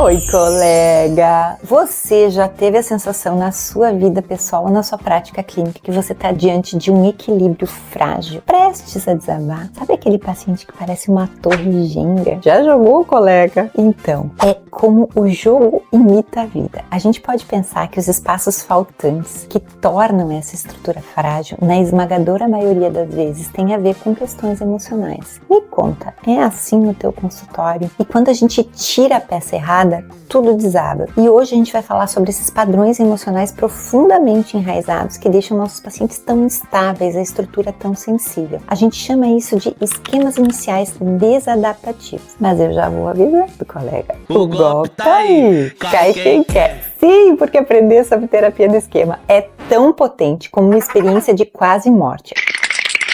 Oi, colega! Você já teve a sensação na sua vida pessoal ou na sua prática clínica que você está diante de um equilíbrio frágil, prestes a desabar? Sabe aquele paciente que parece uma torre Jenga? Já jogou, colega? Então, é como o jogo imita a vida. A gente pode pensar que os espaços faltantes que tornam essa estrutura frágil, na esmagadora maioria das vezes, tem a ver com questões emocionais. Me conta, é assim no teu consultório? E quando a gente tira a peça errada, tudo desaba. E hoje a gente vai falar sobre esses padrões emocionais profundamente enraizados que deixam nossos pacientes tão instáveis, a estrutura tão sensível. A gente chama isso de esquemas iniciais desadaptativos. Mas eu já vou avisando, colega. O golpe tá aí. Cai quem quer. Sim, porque aprender sobre terapia do esquema é tão potente como uma experiência de quase morte.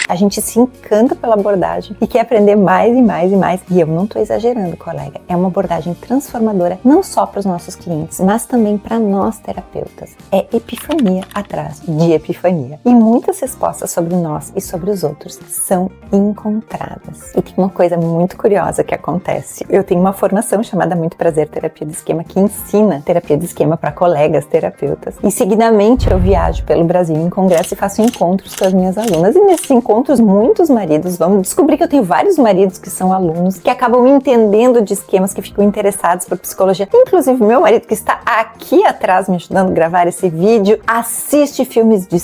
A gente se encanta pela abordagem e quer aprender mais e mais e mais. E eu não estou exagerando, colega. É uma abordagem transformadora, não só para os nossos clientes, mas também para nós terapeutas. É epifania atrás de epifania. E muitas respostas sobre nós e sobre os outros são encontradas. E tem uma coisa muito curiosa que acontece. Eu tenho uma formação chamada Muito Prazer Terapia do Esquema, que ensina terapia do esquema para colegas terapeutas. E seguidamente eu viajo pelo Brasil em congresso e faço encontros com as minhas alunas. E nesses encontros, muitos maridos vão descobrir que eu tenho vários maridos que são alunos, que acabam entendendo de esquemas, que ficam interessados por psicologia. Inclusive, meu marido, que está aqui atrás me ajudando a gravar esse vídeo, assiste filmes de...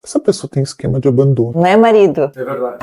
Essa pessoa tem esquema de abandono. Não é, marido? É verdade.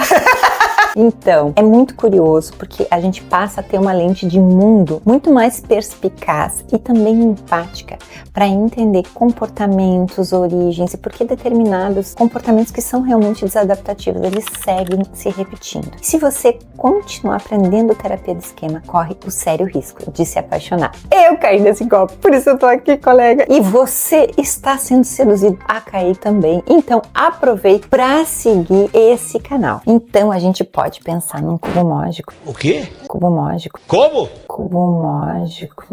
Então, é muito curioso porque a gente passa a ter uma lente de mundo muito mais perspicaz e também empática para entender comportamentos, origens e por que determinados comportamentos que são realmente desadaptativos, eles seguem se repetindo. E se você continuar aprendendo terapia do esquema, corre o sério risco de se apaixonar. Eu caí nesse golpe, por isso eu tô aqui, colega. E você está sendo seduzido a cair também. Então, aproveite para seguir esse canal. Então, a gente pode pensar num cubo mágico. O quê? Cubo mágico. Como? Cubo mágico.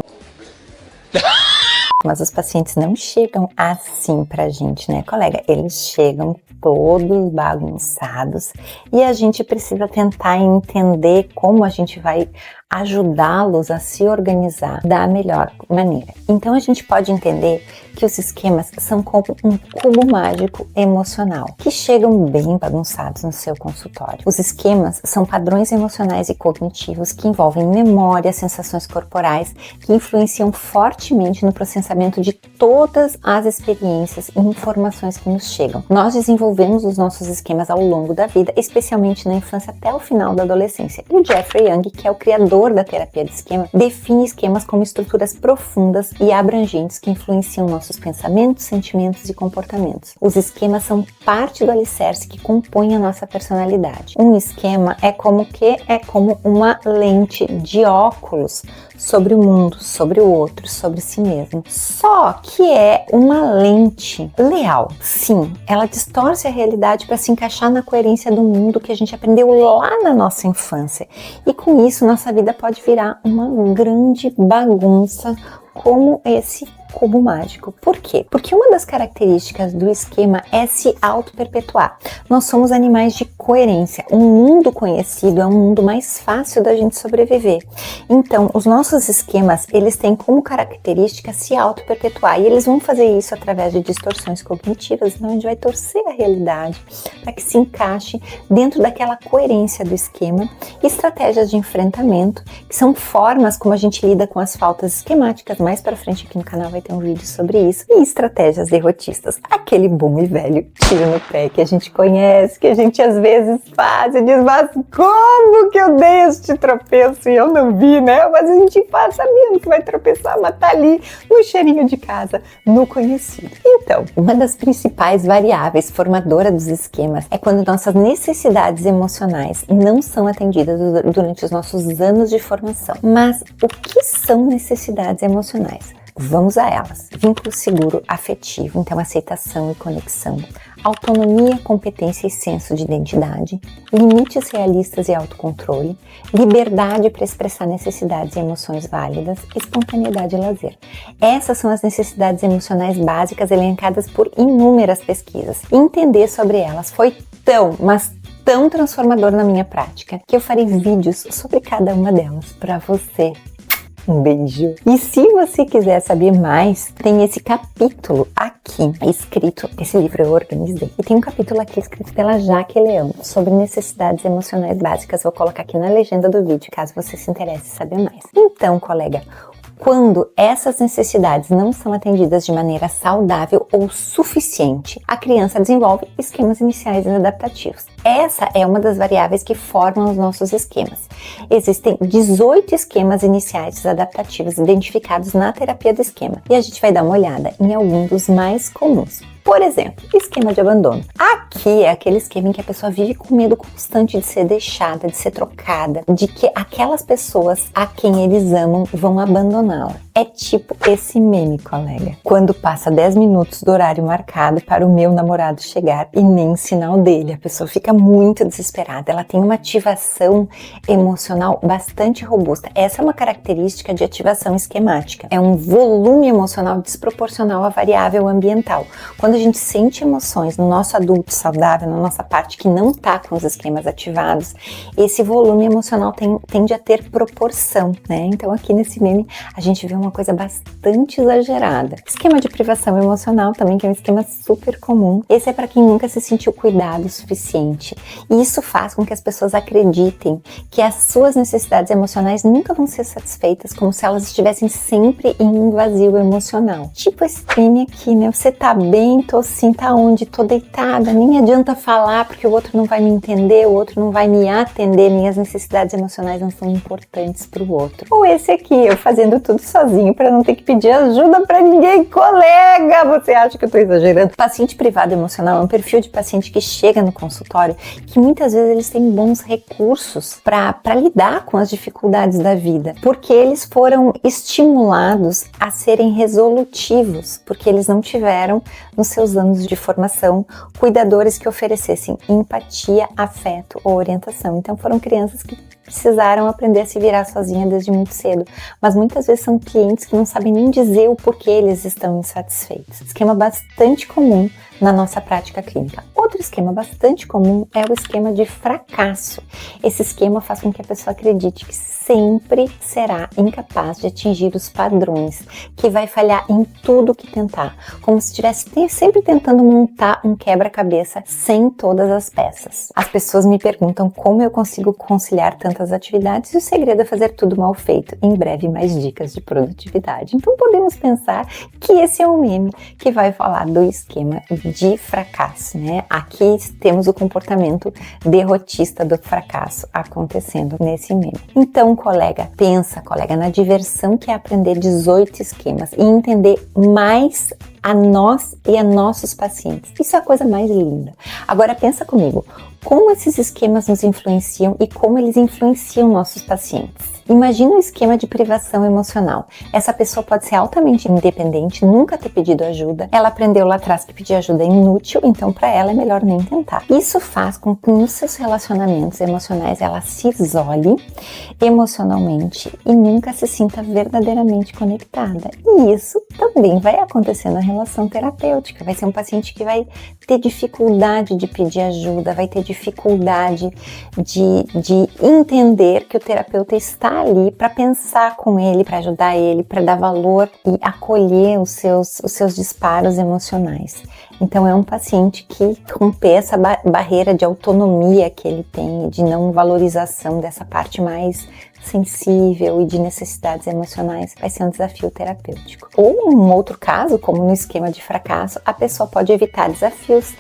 Mas os pacientes não chegam assim pra gente, né, colega? Eles chegam todos bagunçados e a gente precisa tentar entender como a gente vai ajudá-los a se organizar da melhor maneira. Então a gente pode entender que os esquemas são como um cubo mágico emocional, que chegam bem bagunçados no seu consultório. Os esquemas são padrões emocionais e cognitivos que envolvem memória, sensações corporais, que influenciam fortemente no processamento de todas as experiências e informações que nos chegam. Nós desenvolvemos os nossos esquemas ao longo da vida, especialmente na infância até o final da adolescência. E o Jeffrey Young, que é o criador da terapia de esquema, define esquemas como estruturas profundas e abrangentes que influenciam nossos pensamentos, sentimentos e comportamentos. Os esquemas são parte do alicerce que compõe a nossa personalidade. Um esquema é como uma lente de óculos sobre o mundo, sobre o outro, sobre si mesmo. Só que é uma lente leal. Sim, ela distorce a realidade para se encaixar na coerência do mundo que a gente aprendeu lá na nossa infância. E com isso, nossa vida pode virar uma grande bagunça como esse cubo mágico. Por quê? Porque uma das características do esquema é se auto-perpetuar. Nós somos animais de coerência. Um mundo conhecido é um mundo mais fácil da gente sobreviver. Então, os nossos esquemas, eles têm como característica se auto-perpetuar. E eles vão fazer isso através de distorções cognitivas. Então, a gente vai torcer a realidade para que se encaixe dentro daquela coerência do esquema. Estratégias de enfrentamento, que são formas como a gente lida com as faltas esquemáticas. Mais para frente aqui no canal vai ter um vídeo sobre isso. E estratégias derrotistas. Aquele bom e velho tiro no pé que a gente conhece, que a gente às vezes faz e diz, mas como que eu dei este tropeço e eu não vi, né? Mas a gente faz sabendo que vai tropeçar, mas tá ali no cheirinho de casa, no conhecido. Então, uma das principais variáveis formadoras dos esquemas é quando nossas necessidades emocionais não são atendidas durante os nossos anos de formação. Mas o que são necessidades emocionais? Vamos a elas. Vínculo seguro afetivo, então aceitação e conexão, autonomia, competência e senso de identidade, limites realistas e autocontrole, liberdade para expressar necessidades e emoções válidas, espontaneidade e lazer. Essas são as necessidades emocionais básicas elencadas por inúmeras pesquisas. Entender sobre elas foi tão transformador na minha prática que eu farei vídeos sobre cada uma delas para você Um beijo! E se você quiser saber mais, tem esse capítulo aqui escrito, esse livro eu organizei, e tem um capítulo aqui escrito pela Jaque Leão sobre necessidades emocionais básicas. Vou colocar aqui na legenda do vídeo, caso você se interesse em saber mais. Então, colega, quando essas necessidades não são atendidas de maneira saudável ou suficiente, a criança desenvolve esquemas iniciais adaptativos. Essa é uma das variáveis que formam os nossos esquemas. Existem 18 esquemas iniciais adaptativos identificados na terapia do esquema, e a gente vai dar uma olhada em alguns dos mais comuns. Por exemplo, esquema de abandono. Aqui é aquele esquema em que a pessoa vive com medo constante de ser deixada, de ser trocada, de que aquelas pessoas a quem eles amam vão abandoná-la. É tipo esse meme, colega. Quando passa 10 minutos do horário marcado para o meu namorado chegar e nem sinal dele, a pessoa fica muito desesperada. Ela tem uma ativação emocional bastante robusta. Essa é uma característica de ativação esquemática. É um volume emocional desproporcional à variável ambiental. Quando a gente sente emoções no nosso adulto saudável, na nossa parte que não está com os esquemas ativados, esse volume emocional tende a ter proporção, né? Então aqui nesse meme a gente vê uma coisa bastante exagerada. Esquema de privação emocional também, que é um esquema super comum. Esse é para quem nunca se sentiu cuidado o suficiente. E isso faz com que as pessoas acreditem que as suas necessidades emocionais nunca vão ser satisfeitas, como se elas estivessem sempre em um vazio emocional. Tipo esse meme aqui, né? Você tá bem, tô assim, tá onde? Tô deitada, nem adianta falar porque o outro não vai me entender, o outro não vai me atender, minhas necessidades emocionais não são importantes pro outro. Ou esse aqui, eu fazendo tudo sozinho para não ter que pedir ajuda para ninguém. Colega, você acha que eu tô exagerando? Paciente privado emocional é um perfil de paciente que chega no consultório que muitas vezes eles têm bons recursos para lidar com as dificuldades da vida, porque eles foram estimulados a serem resolutivos, porque eles não tiveram nos seus anos de formação cuidadores que oferecessem empatia, afeto ou orientação. Então foram crianças que precisaram aprender a se virar sozinha desde muito cedo, mas muitas vezes são clientes que não sabem nem dizer o porquê eles estão insatisfeitos. Esquema bastante comum na nossa prática clínica. Outro esquema bastante comum é o esquema de fracasso. Esse esquema faz com que a pessoa acredite que sempre será incapaz de atingir os padrões, que vai falhar em tudo que tentar, como se estivesse sempre tentando montar um quebra-cabeça sem todas as peças. As pessoas me perguntam como eu consigo conciliar tantas atividades e o segredo é fazer tudo mal feito. Em breve, mais dicas de produtividade. Então podemos pensar que esse é um meme que vai falar do esquema de fracasso, né? Aqui temos o comportamento derrotista do fracasso acontecendo nesse meme. Então, colega, pensa, colega, na diversão que é aprender 18 esquemas e entender mais a nós e a nossos pacientes. Isso é a coisa mais linda. Agora pensa comigo, como esses esquemas nos influenciam e como eles influenciam nossos pacientes. Imagina um esquema de privação emocional. Essa pessoa pode ser altamente independente, nunca ter pedido ajuda. Ela aprendeu lá atrás que pedir ajuda é inútil, então para ela é melhor nem tentar. Isso faz com que nos seus relacionamentos emocionais ela se isole emocionalmente e nunca se sinta verdadeiramente conectada. E isso também vai acontecer na relação terapêutica. Vai ser um paciente que vai ter dificuldade de pedir ajuda, vai ter dificuldade de entender que o terapeuta está ali para pensar com ele, para ajudar ele, para dar valor e acolher os seus disparos emocionais. Então é um paciente que romper essa barreira de autonomia que ele tem, de não valorização dessa parte mais sensível e de necessidades emocionais, vai ser um desafio terapêutico. Ou um outro caso, como no esquema de fracasso, a pessoa pode evitar desafios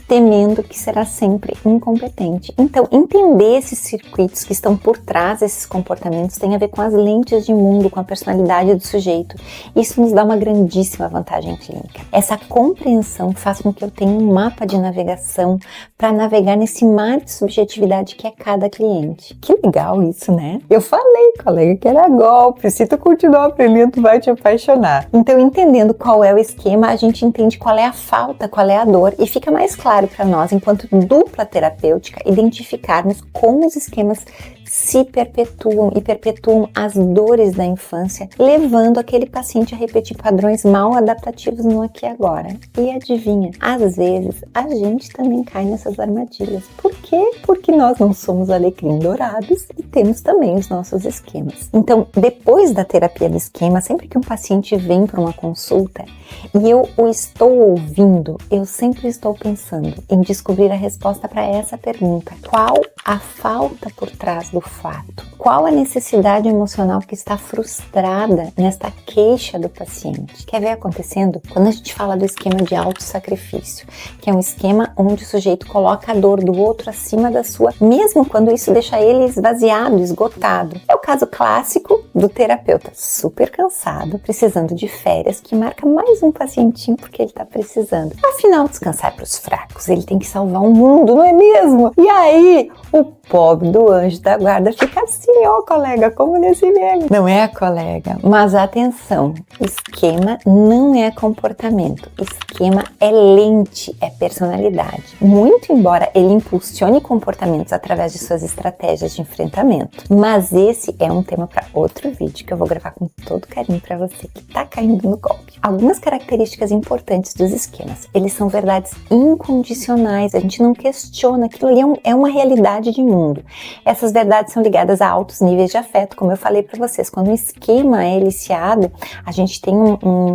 temendo que será sempre incompetente. Então, entender esses circuitos que estão por trás desses comportamentos tem a ver com as lentes de mundo, com a personalidade do sujeito. Isso nos dá uma grandíssima vantagem clínica. Essa compreensão faz com que eu tenha um mapa de navegação para navegar nesse mar de subjetividade que é cada cliente. Que legal isso, né? Eu falei, colega, que era golpe. Se tu continuar aprendendo, tu vai te apaixonar. Então, entendendo qual é o esquema, a gente entende qual é a falta, qual é a dor e fica mais claro para nós, enquanto dupla terapêutica, identificarmos como os esquemas se perpetuam e perpetuam as dores da infância, levando aquele paciente a repetir padrões mal adaptativos no aqui e agora. E adivinha, às vezes a gente também cai nessas armadilhas. Por quê? Porque nós não somos alecrim dourados e temos também os nossos esquemas. Então, depois da terapia do esquema, sempre que um paciente vem para uma consulta e eu o estou ouvindo, eu sempre estou pensando em descobrir a resposta para essa pergunta. Qual a falta por trás do fato? Qual a necessidade emocional que está frustrada nesta queixa do paciente? Quer ver acontecendo? Quando a gente fala do esquema de autossacrifício, que é um esquema onde o sujeito coloca a dor do outro acima da sua, mesmo quando isso deixa ele esvaziado, esgotado. É o caso clássico do terapeuta super cansado, precisando de férias, que marca mais um pacientinho porque ele está precisando. Afinal, descansar é para os fracos, ele tem que salvar o mundo, não é mesmo? E aí, o pobre do anjo da guarda fica assim, ó, colega, como nesse meme. Não é, colega? Mas atenção, esquema não é comportamento, esquema é lente, é personalidade. Muito embora ele impulsione comportamentos através de suas estratégias de enfrentamento, mas esse é um tema para outro vídeo que eu vou gravar com todo carinho para você que tá caindo no golpe. Algumas características importantes dos esquemas, eles são verdades incondicionais, a gente não questiona, aquilo ali é uma realidade de mundo. Essas verdades são ligadas a altos níveis de afeto, como eu falei para vocês. Quando o esquema é eliciado, a gente tem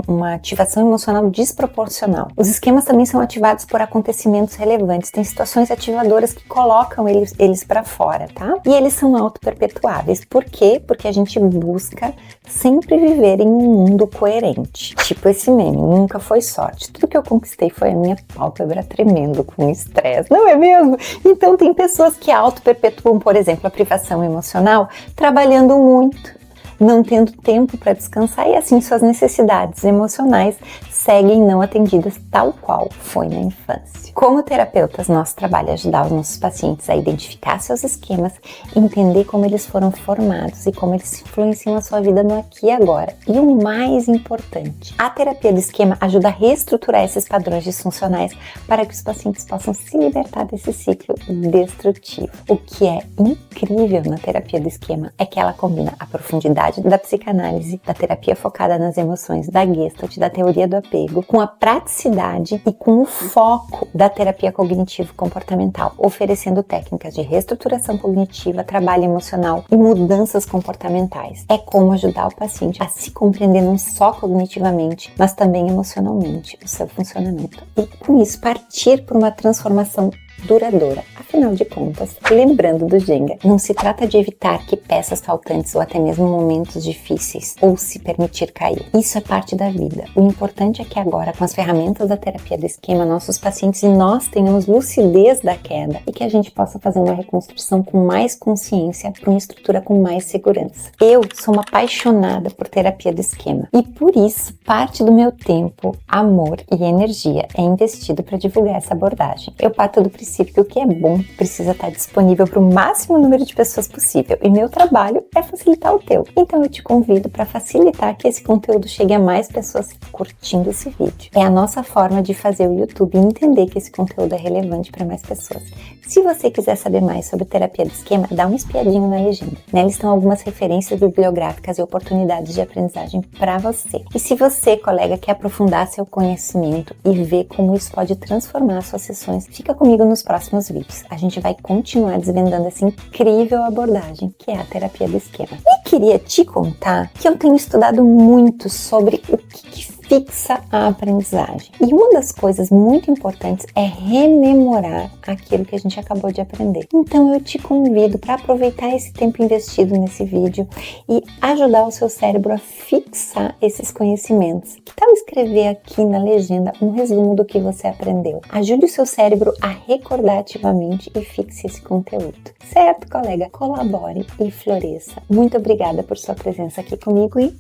uma ativação emocional desproporcional. Os esquemas também são ativados por acontecimentos relevantes. Tem situações ativadoras que colocam eles para fora, tá? E eles são auto-perpetuáveis. Por quê? Porque a gente busca sempre viver em um mundo coerente. Tipo esse meme, nunca foi sorte. Tudo que eu conquistei foi a minha pálpebra tremendo com estresse. Não é mesmo? Então tem pessoas que auto-perpetuam, por exemplo, a privação emocional, trabalhando muito, não tendo tempo para descansar e assim suas necessidades emocionais seguem não atendidas tal qual foi na infância. Como terapeutas, nosso trabalho é ajudar os nossos pacientes a identificar seus esquemas, entender como eles foram formados e como eles influenciam a sua vida no aqui e agora. E o mais importante, a terapia do esquema ajuda a reestruturar esses padrões disfuncionais para que os pacientes possam se libertar desse ciclo destrutivo. O que é incrível na terapia do esquema é que ela combina a profundidade da psicanálise, da terapia focada nas emoções, da Gestalt, da teoria do apego, com a praticidade e com o foco da terapia cognitivo-comportamental, oferecendo técnicas de reestruturação cognitiva, trabalho emocional e mudanças comportamentais. É como ajudar o paciente a se compreender não só cognitivamente, mas também emocionalmente, o seu funcionamento. E com isso, partir por uma transformação duradoura. Afinal de contas, lembrando do Jenga, não se trata de evitar que peças faltantes ou até mesmo momentos difíceis ou se permitir cair. Isso é parte da vida. O importante é que agora, com as ferramentas da terapia do esquema, nossos pacientes e nós tenhamos lucidez da queda e que a gente possa fazer uma reconstrução com mais consciência para uma estrutura com mais segurança. Eu sou uma apaixonada por terapia do esquema e por isso parte do meu tempo, amor e energia é investido para divulgar essa abordagem. Eu parto do princípio que o que é bom precisa estar disponível para o máximo número de pessoas possível e meu trabalho é facilitar o teu. Então eu te convido para facilitar que esse conteúdo chegue a mais pessoas curtindo esse vídeo. É a nossa forma de fazer o YouTube entender que esse conteúdo é relevante para mais pessoas. Se você quiser saber mais sobre terapia do esquema, dá uma espiadinha na legenda. Nela estão algumas referências bibliográficas e oportunidades de aprendizagem para você. E se você, colega, quer aprofundar seu conhecimento e ver como isso pode transformar suas sessões, fica comigo nos próximos vídeos. A gente vai continuar desvendando essa incrível abordagem que é a terapia do esquema. E queria te contar que eu tenho estudado muito sobre o que fixa a aprendizagem. E uma das coisas muito importantes é rememorar aquilo que a gente acabou de aprender. Então eu te convido para aproveitar esse tempo investido nesse vídeo e ajudar o seu cérebro a fixar esses conhecimentos. Que tal escrever aqui na legenda um resumo do que você aprendeu? Ajude o seu cérebro a recordar ativamente e fixe esse conteúdo. Certo, colega? Colabore e floresça. Muito obrigada por sua presença aqui comigo e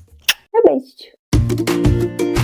um beijo!